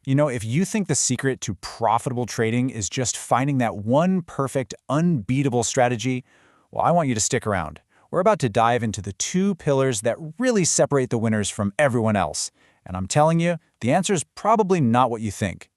If you think the secret to profitable trading is just finding that one perfect, unbeatable strategy, well, I want you to stick around. We're about to dive into the two pillars that really separate the winners from everyone else. And I'm telling you, the answer is probably not what you think.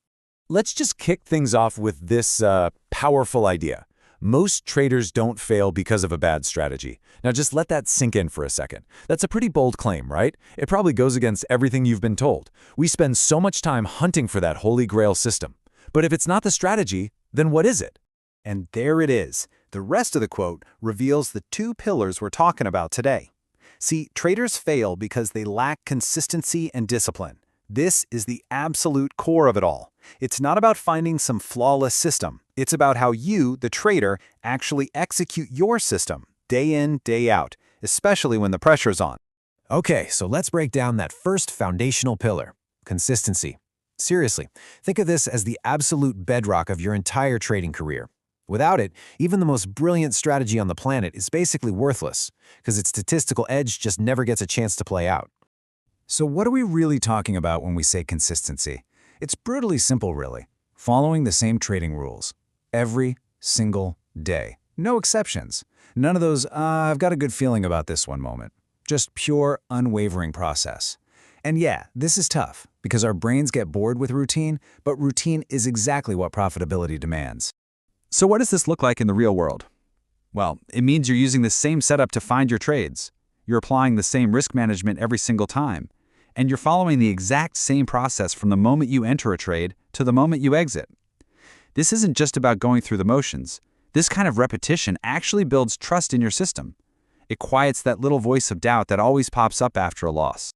Let's just kick things off with this powerful idea. Most traders don't fail because of a bad strategy. Now just let that sink in for a second. That's a pretty bold claim, right? It probably goes against everything you've been told. We spend so much time hunting for that holy grail system. But if it's not the strategy, then what is it? And there it is. The rest of the quote reveals the two pillars we're talking about today. See, traders fail because they lack consistency and discipline. This is the absolute core of it all. It's not about finding some flawless system. It's about how you, the trader, actually execute your system, day in, day out, especially when the pressure's on. Okay, so let's break down that first foundational pillar, consistency. Seriously, think of this as the absolute bedrock of your entire trading career. Without it, even the most brilliant strategy on the planet is basically worthless, because its statistical edge just never gets a chance to play out. So what are we really talking about when we say consistency? It's brutally simple, really. Following the same trading rules. Every single day. No exceptions. None of those, I've got a good feeling about this one moment. Just pure, unwavering process. And yeah, this is tough, because our brains get bored with routine, but routine is exactly what profitability demands. So what does this look like in the real world? Well, it means you're using the same setup to find your trades. You're applying the same risk management every single time. And you're following the exact same process from the moment you enter a trade to the moment you exit. This isn't just about going through the motions. This kind of repetition actually builds trust in your system. It quiets that little voice of doubt that always pops up after a loss.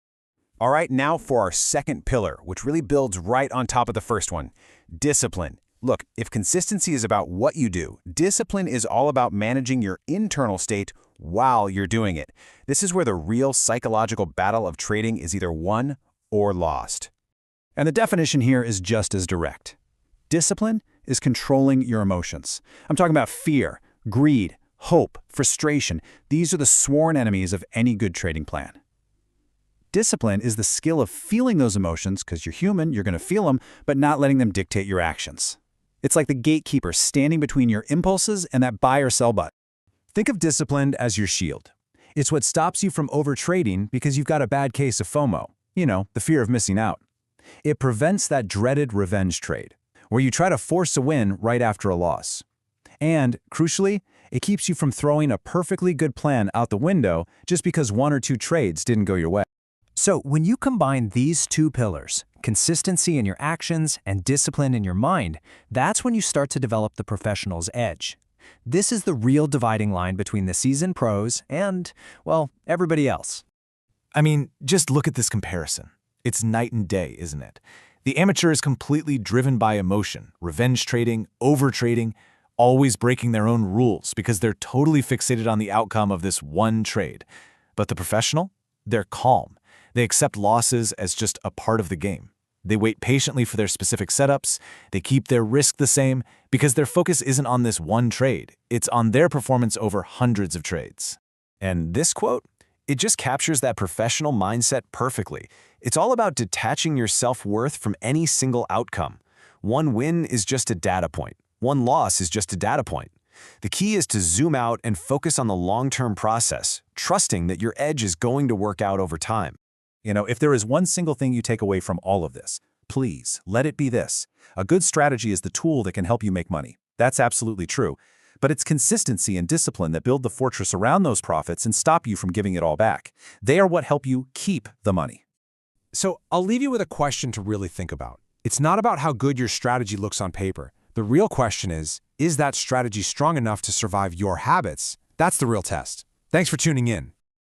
All right, now for our second pillar, which really builds right on top of the first one, discipline. Look, if consistency is about what you do, discipline is all about managing your internal state while you're doing it. This is where the real psychological battle of trading is either won or lost. And the definition here is just as direct. Discipline is controlling your emotions. I'm talking about fear, greed, hope, frustration. These are the sworn enemies of any good trading plan. Discipline is the skill of feeling those emotions, because you're human, you're going to feel them, but not letting them dictate your actions. It's like the gatekeeper standing between your impulses and that buy or sell button. Think of discipline as your shield. It's what stops you from overtrading because you've got a bad case of FOMO, the fear of missing out. It prevents that dreaded revenge trade, where you try to force a win right after a loss. And, crucially, it keeps you from throwing a perfectly good plan out the window just because one or two trades didn't go your way. So when you combine these two pillars, consistency in your actions and discipline in your mind, that's when you start to develop the professional's edge. This is the real dividing line between the seasoned pros and, well, everybody else. I mean, just look at this comparison. It's night and day, isn't it? The amateur is completely driven by emotion, revenge trading, overtrading, always breaking their own rules because they're totally fixated on the outcome of this one trade. But the professional? They're calm. They accept losses as just a part of the game. They wait patiently for their specific setups. They keep their risk the same because their focus isn't on this one trade. It's on their performance over hundreds of trades. And this quote, it just captures that professional mindset perfectly. It's all about detaching your self-worth from any single outcome. One win is just a data point. One loss is just a data point. The key is to zoom out and focus on the long-term process, trusting that your edge is going to work out over time. If there is one single thing you take away from all of this, please let it be this. A good strategy is the tool that can help you make money. That's absolutely true. But it's consistency and discipline that build the fortress around those profits and stop you from giving it all back. They are what help you keep the money. So I'll leave you with a question to really think about. It's not about how good your strategy looks on paper. The real question is that strategy strong enough to survive your habits? That's the real test. Thanks for tuning in.